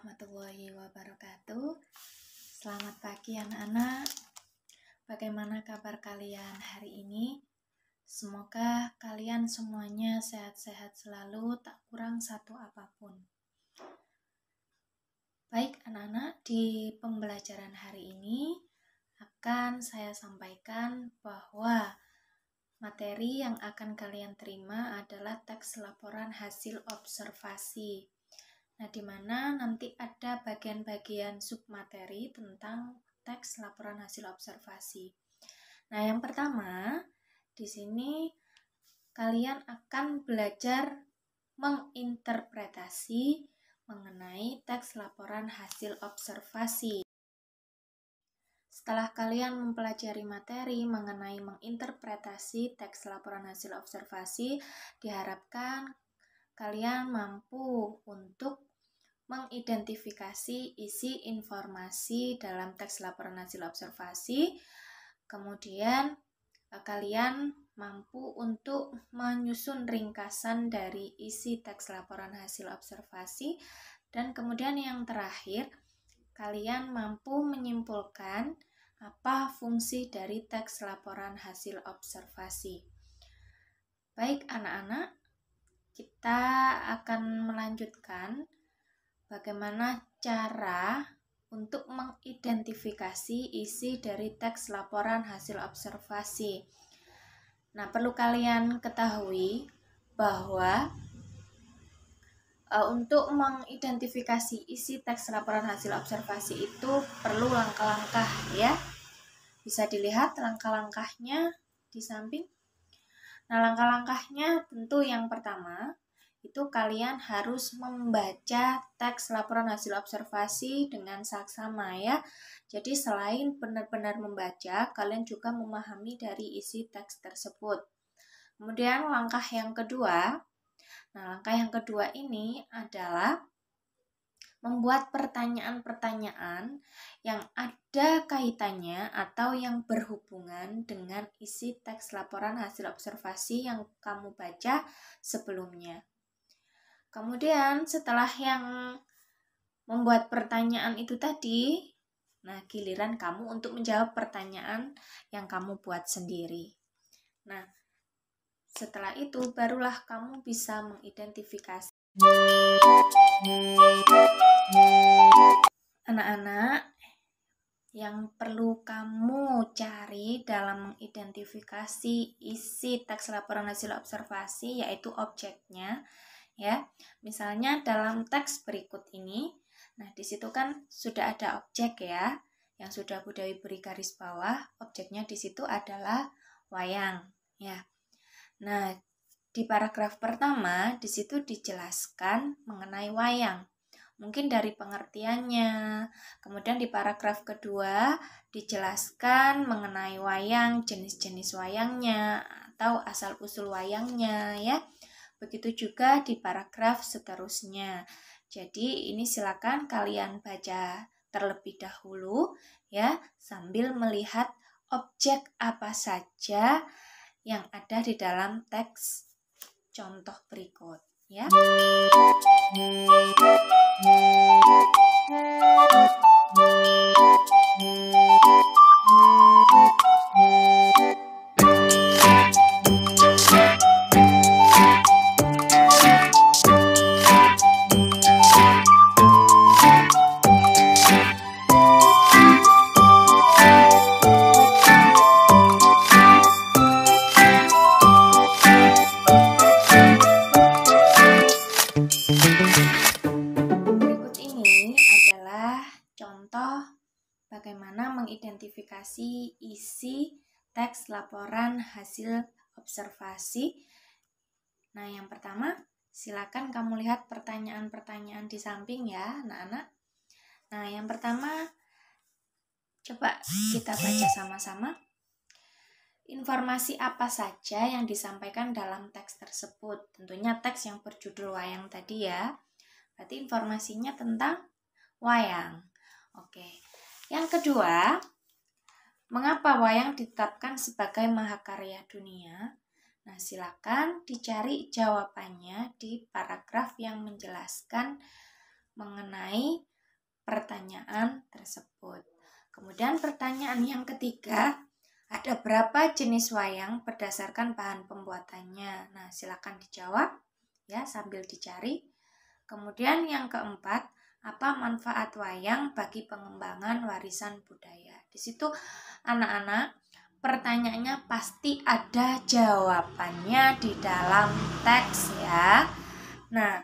warahmatullahi wabarakatuh. Selamat pagi anak-anak. Bagaimana kabar kalian hari ini? Semoga kalian semuanya sehat-sehat selalu, tak kurang satu apapun. Baik anak-anak, di pembelajaran hari ini akan saya sampaikan bahwa materi yang akan kalian terima adalah teks laporan hasil observasi. Nah, di mana nanti ada bagian-bagian submateri tentang teks laporan hasil observasi. Nah, yang pertama, di sini kalian akan belajar menginterpretasi mengenai teks laporan hasil observasi. Setelah kalian mempelajari materi mengenai menginterpretasi teks laporan hasil observasi, diharapkan kalian mampu untuk mengidentifikasi isi informasi dalam teks laporan hasil observasi. Kemudian kalian mampu untuk menyusun ringkasan dari isi teks laporan hasil observasi. Dan kemudian yang terakhir, kalian mampu menyimpulkan apa fungsi dari teks laporan hasil observasi. Baik anak-anak, kita akan melanjutkan bagaimana cara untuk mengidentifikasi isi dari teks laporan hasil observasi. Nah, perlu kalian ketahui bahwa untuk mengidentifikasi isi teks laporan hasil observasi itu perlu langkah-langkah ya. Bisa dilihat langkah-langkahnya di samping. Nah, langkah-langkahnya tentu yang pertama itu kalian harus membaca teks laporan hasil observasi dengan saksama ya. Jadi selain benar-benar membaca, kalian juga memahami dari isi teks tersebut. Kemudian langkah yang kedua, ini adalah membuat pertanyaan-pertanyaan yang ada kaitannya atau yang berhubungan dengan isi teks laporan hasil observasi yang kamu baca sebelumnya. Kemudian setelah yang membuat pertanyaan itu tadi, nah giliran kamu untuk menjawab pertanyaan yang kamu buat sendiri. Nah, setelah itu barulah kamu bisa mengidentifikasi. Anak-anak, yang perlu kamu cari dalam mengidentifikasi isi teks laporan hasil observasi yaitu objeknya. Ya, misalnya dalam teks berikut ini, nah di situ kan sudah ada objek ya, yang sudah Budawi beri garis bawah, objeknya di situ adalah wayang, ya. Nah, di paragraf pertama di situ dijelaskan mengenai wayang, mungkin dari pengertiannya. Kemudian di paragraf kedua dijelaskan mengenai wayang, jenis-jenis wayangnya atau asal-usul wayangnya, ya. Begitu juga di paragraf seterusnya. Jadi ini silakan kalian baca terlebih dahulu ya, sambil melihat objek apa saja yang ada di dalam teks contoh berikut ya. Bagaimana mengidentifikasi isi teks laporan hasil observasi. Nah, yang pertama, silakan kamu lihat pertanyaan-pertanyaan di samping ya, anak-anak. Nah, yang pertama, coba kita baca sama-sama. Informasi apa saja yang disampaikan dalam teks tersebut? Tentunya teks yang berjudul wayang tadi ya. Berarti informasinya tentang wayang. Oke. Yang kedua, mengapa wayang ditetapkan sebagai mahakarya dunia? Nah, silakan dicari jawabannya di paragraf yang menjelaskan mengenai pertanyaan tersebut. Kemudian pertanyaan yang ketiga, ada berapa jenis wayang berdasarkan bahan pembuatannya? Nah, silakan dijawab ya sambil dicari. Kemudian yang keempat, apa manfaat wayang bagi pengembangan warisan budaya? Di situ anak-anak, pertanyaannya pasti ada jawabannya di dalam teks ya. Nah,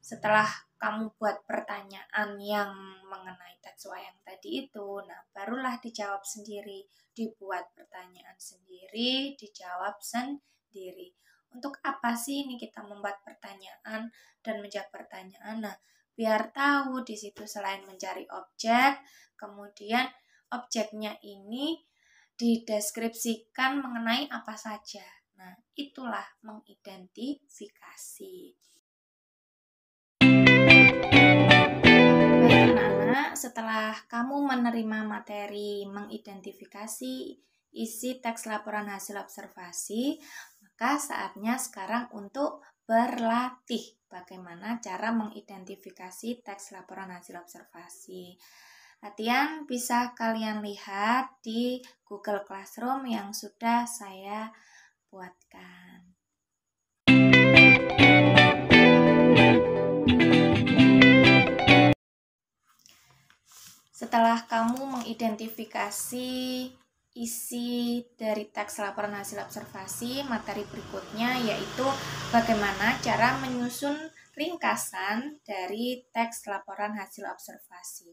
setelah kamu buat pertanyaan yang mengenai teks wayang tadi itu, nah barulah dijawab sendiri, dibuat pertanyaan sendiri, dijawab sendiri. Untuk apa sih ini kita membuat pertanyaan dan menjawab pertanyaan? Nah, biar tahu di situ selain mencari objek, kemudian objeknya ini dideskripsikan mengenai apa saja. Nah, itulah mengidentifikasi. Baik anak-anak, setelah kamu menerima materi mengidentifikasi isi teks laporan hasil observasi, maka saatnya sekarang untuk berlatih bagaimana cara mengidentifikasi teks laporan hasil observasi. Latihan bisa kalian lihat di Google Classroom yang sudah saya buatkan. Setelah kamu mengidentifikasi isi dari teks laporan hasil observasi, materi berikutnya yaitu bagaimana cara menyusun ringkasan dari teks laporan hasil observasi.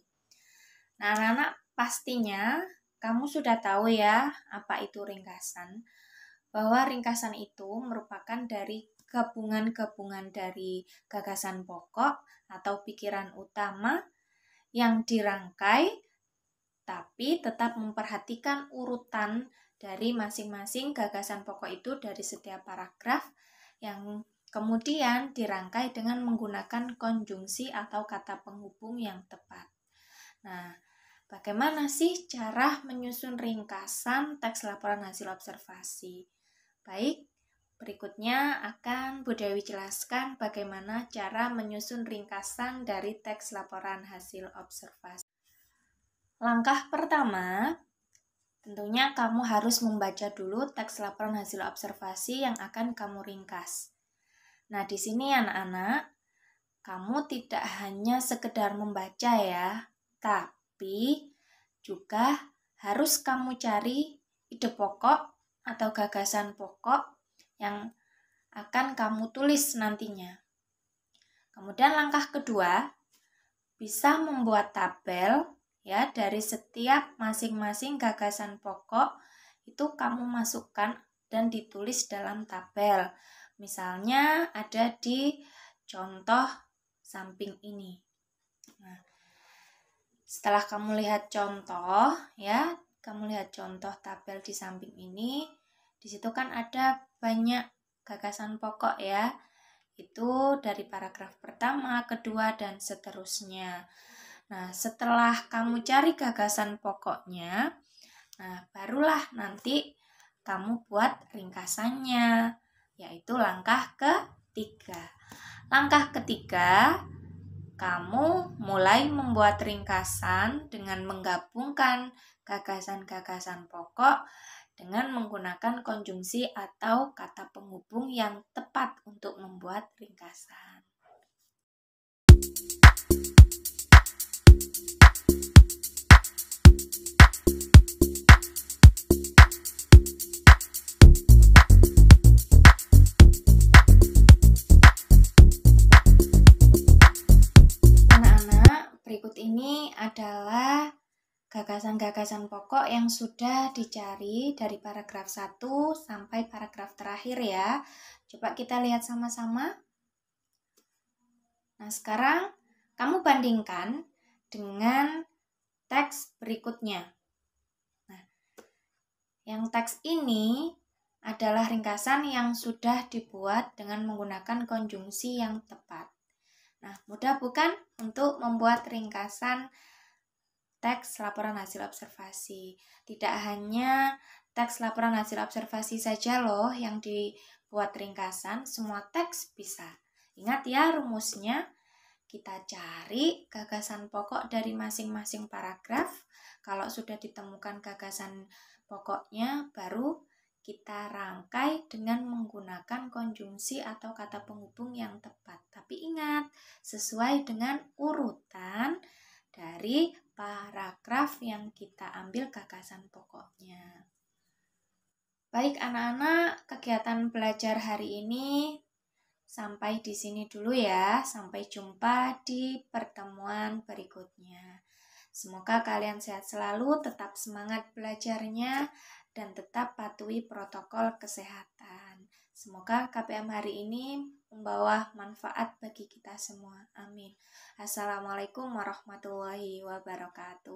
Nah, anak-anak, pastinya kamu sudah tahu ya apa itu ringkasan. Bahwa ringkasan itu merupakan dari gabungan-gabungan dari gagasan pokok atau pikiran utama yang dirangkai tapi tetap memperhatikan urutan dari masing-masing gagasan pokok itu dari setiap paragraf yang kemudian dirangkai dengan menggunakan konjungsi atau kata penghubung yang tepat. Nah, bagaimana sih cara menyusun ringkasan teks laporan hasil observasi? Baik, berikutnya akan Bu Dewi jelaskan bagaimana cara menyusun ringkasan dari teks laporan hasil observasi. Langkah pertama, tentunya kamu harus membaca dulu teks laporan hasil observasi yang akan kamu ringkas. Nah, di sini anak-anak, kamu tidak hanya sekedar membaca ya, tapi juga harus kamu cari ide pokok atau gagasan pokok yang akan kamu tulis nantinya. Kemudian langkah kedua, bisa membuat tabel ya dari setiap masing-masing gagasan pokok itu kamu masukkan dan ditulis dalam tabel. Misalnya ada di contoh samping ini. Nah, setelah kamu lihat contoh ya, kamu lihat contoh tabel di samping ini, di situ kan ada banyak gagasan pokok ya. Itu dari paragraf pertama, kedua, dan seterusnya. Nah, setelah kamu cari gagasan pokoknya, nah barulah nanti kamu buat ringkasannya, yaitu langkah ketiga. Langkah ketiga, kamu mulai membuat ringkasan dengan menggabungkan gagasan-gagasan pokok dengan menggunakan konjungsi atau kata penghubung yang tepat untuk membuat ringkasan. Anak-anak, berikut ini adalah gagasan-gagasan pokok yang sudah dicari dari paragraf 1 sampai paragraf terakhir ya. Coba kita lihat sama-sama. Nah, sekarang kamu bandingkan dengan teks berikutnya. Nah, yang teks ini adalah ringkasan yang sudah dibuat dengan menggunakan konjungsi yang tepat. Nah, mudah bukan untuk membuat ringkasan teks laporan hasil observasi. Tidak hanya teks laporan hasil observasi saja loh yang dibuat ringkasan, semua teks bisa. Ingat ya rumusnya, kita cari gagasan pokok dari masing-masing paragraf. Kalau sudah ditemukan gagasan pokoknya, baru kita rangkai dengan menggunakan konjungsi atau kata penghubung yang tepat. Tapi ingat, sesuai dengan urutan dari paragraf yang kita ambil gagasan pokoknya. Baik anak-anak, kegiatan belajar hari ini sampai di sini dulu ya. Sampai jumpa di pertemuan berikutnya. Semoga kalian sehat selalu, tetap semangat belajarnya, dan tetap patuhi protokol kesehatan. Semoga KPM hari ini membawa manfaat bagi kita semua. Amin. Assalamualaikum warahmatullahi wabarakatuh.